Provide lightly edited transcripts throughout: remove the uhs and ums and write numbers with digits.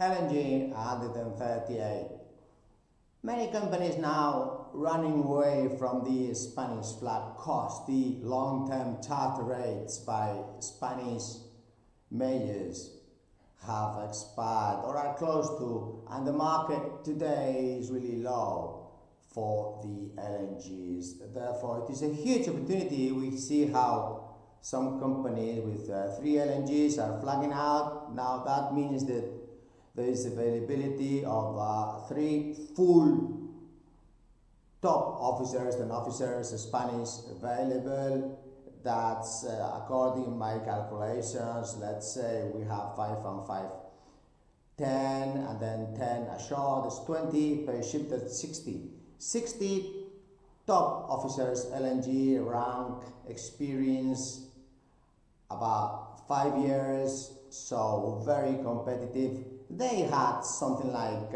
LNG 138. Many companies now running away from the Spanish flag cost, the long-term charter rates by Spanish majors have expired or are close to, and the market today is really low for the LNGs. Therefore, it is a huge opportunity. We see how some companies with 3 LNGs are flagging out. Now that means that there is availability of 3 full top officers and officers, Spanish, available. That's according to my calculations. Let's say we have 5 and 5, 10, and then 10 ashore. That's 20 per ship. That's 60. 60 top officers, LNG rank, experience, about 5 years, so very competitive. They had something like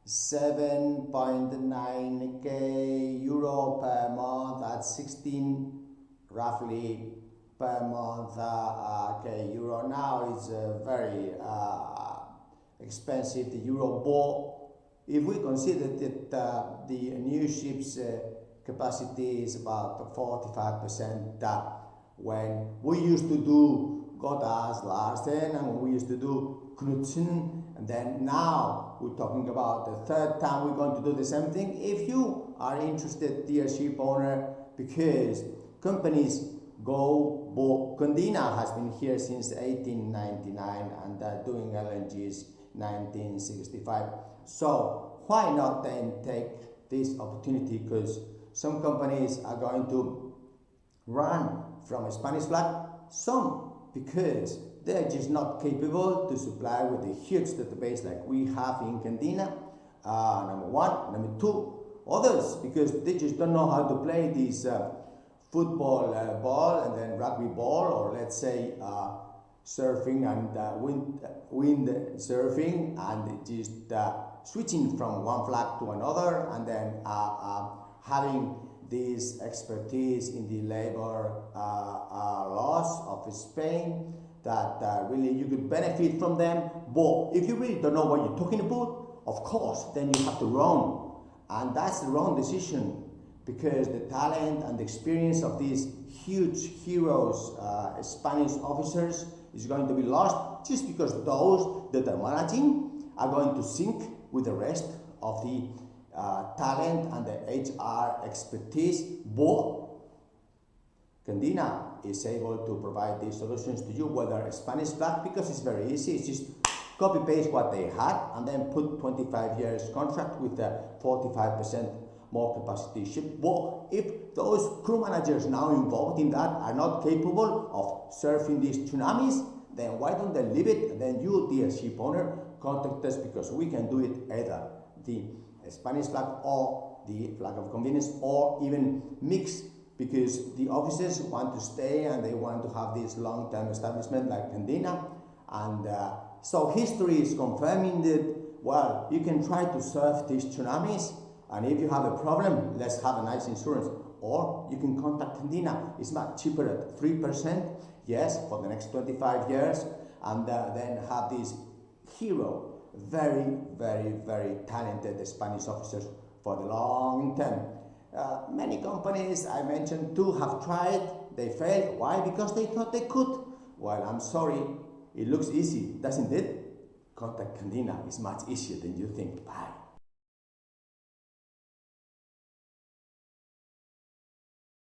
7.9k euro per month, that's 16 roughly per month k euro. Now it's very expensive, the euro, but if we consider that the new ships capacity is about 45%, when we used to do Godas, Larsen, and we used to do Knudsen, and then now we're talking about the third time we're going to do the same thing. If you are interested, dear ship owner, because companies go, but Candina has been here since 1899 and doing LNGs 1965. So why not then take this opportunity? Because some companies are going to run from a Spanish flag, some because they're just not capable to supply with a huge database like we have in Candina, number one. Number two, others because they just don't know how to play this football ball and then rugby ball, or let's say surfing and wind surfing, and just switching from one flag to another, and then having this expertise in the labor laws of Spain, that really you could benefit from them. But if you really don't know what you're talking about, of course, then you have to run. And that's the wrong decision, because the talent and the experience of these huge heroes, Spanish officers, is going to be lost just because those that are managing are going to sink with the rest of the talent and the HR expertise. But Candina is able to provide these solutions to you, whether a Spanish flag, because it's very easy. It's just copy paste what they had and then put 25 years contract with a 45% more capacity ship. But if those crew managers now involved in that are not capable of surfing these tsunamis, then why don't they leave it? And then you, dear ship owner, contact us, because we can do it either the Spanish flag or the flag of convenience, or even mix, because the officers want to stay and they want to have this long-term establishment like Candina. And so history is confirming that, well, you can try to surf these tsunamis, and if you have a problem, let's have a nice insurance. Or you can contact Candina. It's much cheaper at 3%, yes, for the next 25 years, and then have this hero, very, very, very talented Spanish officers for the long term. Many companies, I mentioned 2, have tried, they failed. Why? Because they thought they could. Well, I'm sorry, it looks easy, doesn't it? Contact Candina, it's much easier than you think. Bye.